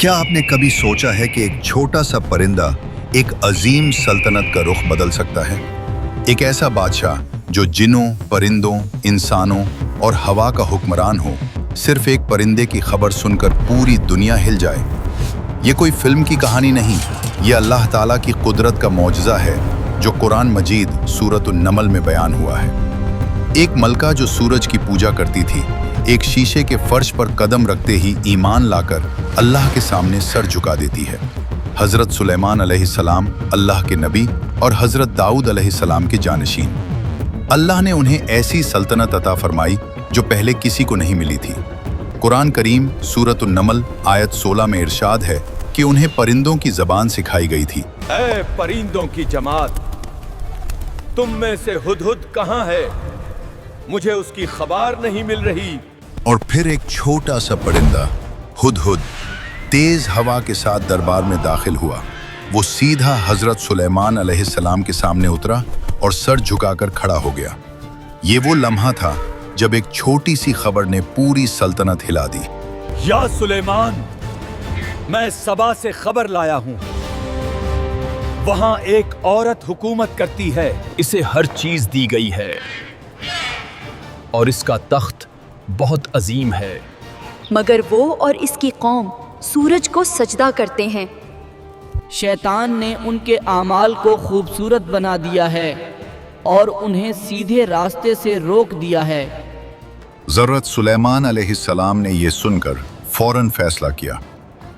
क्या आपने कभी सोचा है कि एक छोटा सा परिंदा एक अजीम सल्तनत का रुख बदल सकता है? एक ऐसा बादशाह जो जिन्नों, परिंदों, इंसानों और हवा का हुक्मरान हो। सिर्फ एक परिंदे की खबर सुनकर पूरी दुनिया हिल जाए। ये कोई फिल्म की कहानी नहीं, ये अल्लाह ताला की कुदरत का मौजज़ा है जो कुरान मजीद सूरतुन नमल में बयान हुआ है। एक मलका जो सूरज की पूजा करती थी, एक शीशे के फर्श पर कदम रखते ही ईमान लाकर अल्लाह के सामने सर झुका देती है। हजरत सुलेमान अलैहिस्सलाम अल्लाह के नबी और हजरत दाऊद अलैहिस्सलाम के जानशीन। अल्लाह ने उन्हें ऐसी सल्तनत अता फरमाई जो पहले किसी को नहीं मिली थी। कुरान करीम सूरतुन नमल आयत 16 में इरशाद है कि उन्हें परिंदों की जबान सिखाई गई थी। ऐ परिंदों की जमात, तुम में से हुदहुद कहाँ है? मुझे उसकी खबर नहीं मिल रही। और फिर एक छोटा सा परिंदा हुदहुद तेज हवा के साथ दरबार में दाखिल हुआ। वो सीधा हजरत सुलेमान अलैहिस्सलाम के सामने उतरा और सर झुकाकर खड़ा हो गया। ये वो लम्हा था जब एक छोटी सी खबर ने पूरी सल्तनत हिला दी। या सुलेमान, मैं सबा से खबर लाया हूँ। वहां एक औरत हुकूमत करती है, इसे हर चीज दी गई है और इसका तख्त बहुत अजीम है। मगर वो और इसकी कौम सूरज को सजदा करते हैं। शैतान ने उनके आमाल को खूबसूरत बना दिया है और उन्हें सीधे रास्ते से रोक दिया है। ज़र्रत सुलेमान अलैहिस्सलाम ने यह सुनकर फौरन फैसला किया।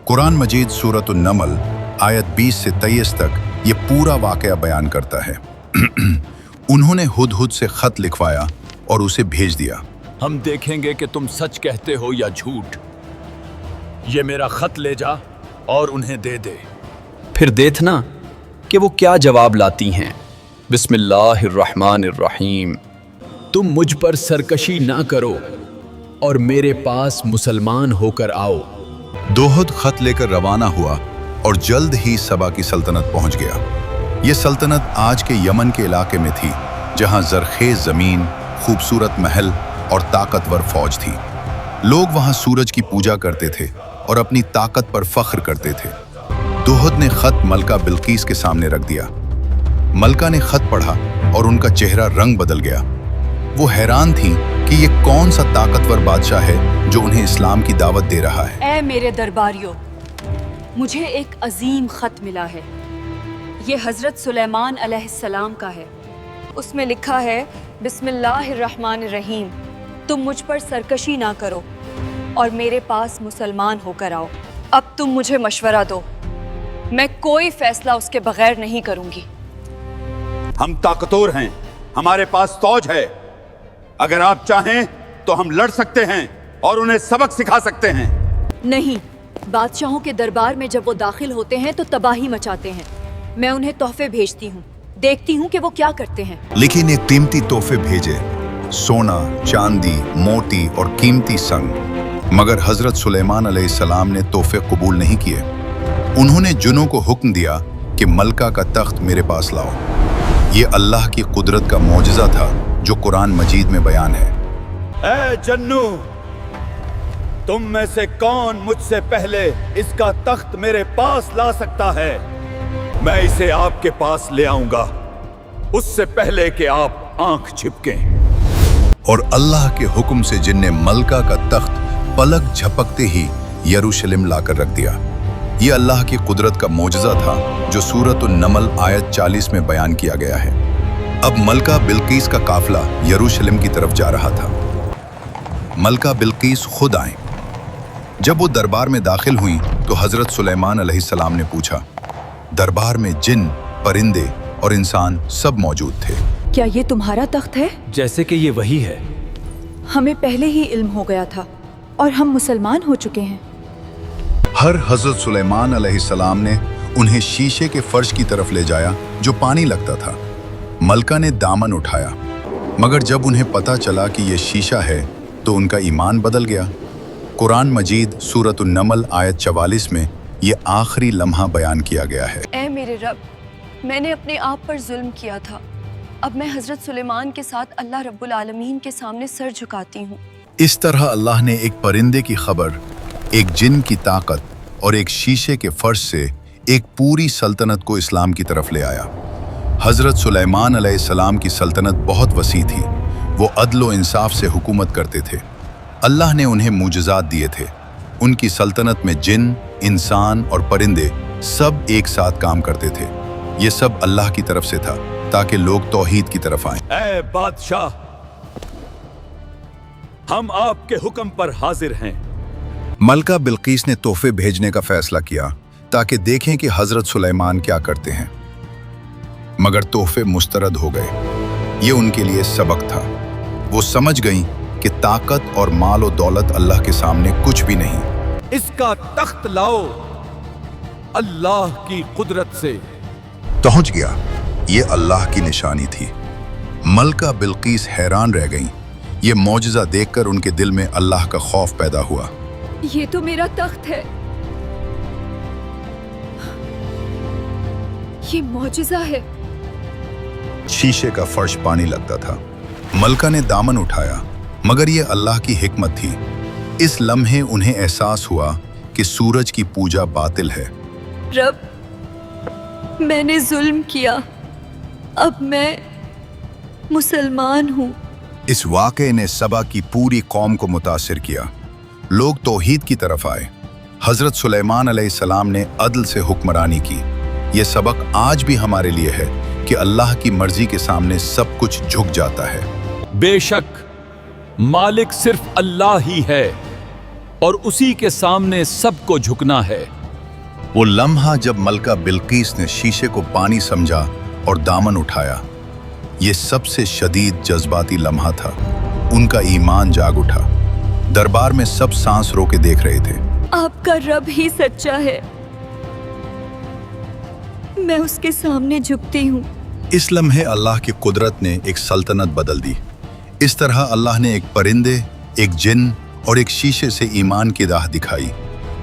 कुरान मजीद सूरतुन नमल आयत 20 से 23 तक ये पूरा वाक़या बयान करता है। उन्होंने हुदहुद से खत लिखवाया और उसे भेज दिया। हम देखेंगे कि तुम सच कहते हो या झूठ। ये मेरा खत ले जा और उन्हें दे दे। फिर देखना कि वो क्या जवाब लाती हैं। बिस्मिल्लाहिर्रहमानिर्रहीम। तुम मुझ पर सरकशी ना करो और मेरे पास मुसलमान होकर आओ। दोहद खत लेकर रवाना हुआ और जल्द ही सबा की सल्तनत पहुंच गया। ये सल्तनत आज के यमन के इलाके में थी, जहां जरखेज जमीन, खूबसूरत महल और ताकतवर फौज थी। लोग वहां सूरज की पूजा करते थे और अपनी ताकत पर फख्र करते थे। दोहद ने खत मलका बिल्कीस के सामने रख दिया। मलका ने खत पढ़ा और उनका चेहरा रंग बदल गया। वो हैरान थीं कि ये कौन सा ताकतवर बादशाह है जो उन्हें इस्लाम की दावत दे रहा है। ऐ मेरे दरबारियों, मुझे एक अजीम खत मिला है। ये हजरत सुलेमान अलैहिस्सलाम का है। उसमें लिखा है, बिस्मिल्लाहिर्रहमानिर्रहीम। तुम मुझ पर सरकशी ना करो और मेरे पास मुसलमान होकर आओ। अब तुम मुझे मशवरा दो, मैं कोई फैसला उसके बगैर नहीं करूंगी। हम ताकतवर हैं, हमारे पास फौज है। अगर आप चाहें तो हम लड़ सकते हैं और उन्हें सबक सिखा सकते हैं। नहीं, बादशाहों के दरबार में जब वो दाखिल होते हैं तो तबाही मचाते हैं। मैं उन्हें तोहफे भेजती हूँ, देखती हूँ कि वो क्या करते हैं। लेकिन ये कीमती तोहफे भेजे, सोना, चांदी, मोती और कीमती संग। मगर हजरत सुलेमान अलैहिस्सलाम ने तोहफे कबूल नहीं किए। उन्होंने जुनों को हुक्म दिया कि मलका का तख्त मेरे पास लाओ। ये अल्लाह की कुदरत का मौजज़ा था जो कुरान मजीद में बयान है। ऐ जन्नू, तुम में से कौन मुझसे पहले इसका तख्त मेरे पास ला सकता है? मैं इसे आपके पास ले आऊंगा, उससे पहले कि आप आंख झपकें। और अल्लाह के हुक्म से जिनने मलका का तख्त पलक झपकते ही यरूशलेम लाकर रख दिया। ये अल्लाह की कुदरत का मौजज़ा था जो सूरतुन नमल आयत 40 में बयान किया गया है। अब मलका बिल्कीस का काफिला यरूशलेम की तरफ जा रहा था। मलका बिल्कीस खुद आए। जब वो दरबार में दाखिल हुई तो हजरत सुलेमान अलैहिस्सलाम ने पूछा। दरबार में जिन, परिंदे और इंसान सब मौजूद थे। क्या ये तुम्हारा तख्त है? जैसे कि ये वही है। हमें पहले ही इल्म हो गया था और हम मुसलमान हो चुके हैं। हर हजरत सुलेमान अलैहिस्सलाम ने उन्हें शीशे के फर्श की तरफ ले जाया जो पानी लगता था। मलका ने दामन उठाया, मगर जब उन्हें पता चला कि यह शीशा है तो उनका ईमान बदल गया। कुरान मजीद सूरतुन नमल आयत 44 में ये आखिरी लम्हा बयान किया गया है। ऐ मेरे रब, मैंने अपने आप पर जुल्म किया था। अब मैं हजरत सुलेमान के साथ अल्लाह रब्बुल आलमीन के सामने सर झुकाती हूँ। इस तरह अल्लाह ने एक परिंदे की खबर, एक जिन की ताकत और एक शीशे के फर्श से एक पूरी सल्तनत को इस्लाम की तरफ ले आया। हजरत सुलेमान अलैहिस्सलाम की सल्तनत बहुत वसी थी। वो अदल व इंसाफ से हुकूमत करते थे। अल्लाह ने उन्हें मुजज़ात दिए थे। उनकी सल्तनत में जिन, इंसान और परिंदे सब एक साथ काम करते थे। ये सब अल्लाह की तरफ से था ताकि लोग तौहीद की तरफ आएं। ऐ बादशाह, हम आपके हुक्म पर हाजिर हैं। मलका बिल्कीस ने तोहफे भेजने का फैसला किया ताकि देखें कि हजरत सुलेमान क्या करते हैं, मगर तोहफे मुस्तरद हो गए। ये उनके लिए सबक था। वो समझ गईं कि ताकत और माल और दौलत अल्लाह के सामने कुछ भी नहीं। इसका तख्त लाओ, अल्लाह की कुदरत से। पहुंच गया। ये अल्लाह की निशानी थी। मलका बिल्कीस हैरान रह गईं। ये मौजज़ा देखकर उनके दिल में अल्लाह का खौफ पैदा हुआ। ये तो मेरा तख्त है, ये मौजिज़ा है। शीशे का फर्श पानी लगता था। मलका ने दामन उठाया, मगर ये अल्लाह की हिकमत थी। इस लम्हे उन्हें एहसास हुआ कि सूरज की पूजा बातिल है। रब, मैंने जुल्म किया, अब मैं मुसलमान हूँ। इस वाक़े ने सबा की पूरी कौम को मुतासिर किया। लोग तौहीद की तरफ आए। हजरत सुलेमान अलैहिस्सलाम ने अदल से हुक्मरानी की। ये सबक आज भी हमारे लिए है कि अल्लाह की मर्जी के सामने सब कुछ झुक जाता है। बेशक मालिक सिर्फ अल्लाह ही है और उसी के सामने सबको झुकना है। वो लम्हा जब मलका बिल्कीस ने शीशे को पानी समझा और दामन उठाया, ये सबसे शदीद जज्बाती लम्हा था। उनका ईमान जाग उठा। दरबार में सब सांस रोके देख रहे थे। आपका रब ही सच्चा है, मैं उसके सामने झुकती हूँ। इस लम्हे अल्लाह की कुदरत ने एक सल्तनत बदल दी। इस तरह अल्लाह ने एक परिंदे, एक जिन और एक शीशे से ईमान की राह दिखाई।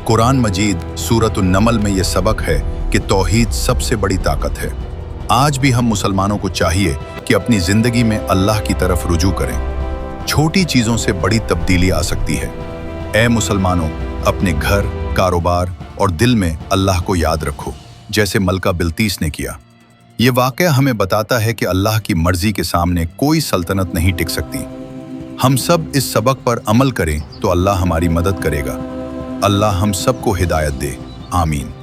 कुरान मजीद सूरत नमल में यह सबक है कि तौहीद सबसे बड़ी ताकत है। आज भी हम मुसलमानों को चाहिए कि अपनी जिंदगी में अल्लाह की तरफ रुजू करें। छोटी चीजों से बड़ी तब्दीली आ सकती है। ऐ मुसलमानों, अपने घर, कारोबार और दिल में अल्लाह को याद रखो, जैसे मलका बिल्कीस ने किया। ये वाक़या हमें बताता है कि अल्लाह की मर्जी के सामने कोई सल्तनत नहीं टिक सकती। हम सब इस सबक पर अमल करें तो अल्लाह हमारी मदद करेगा। अल्लाह हम सबको हिदायत दे। आमीन।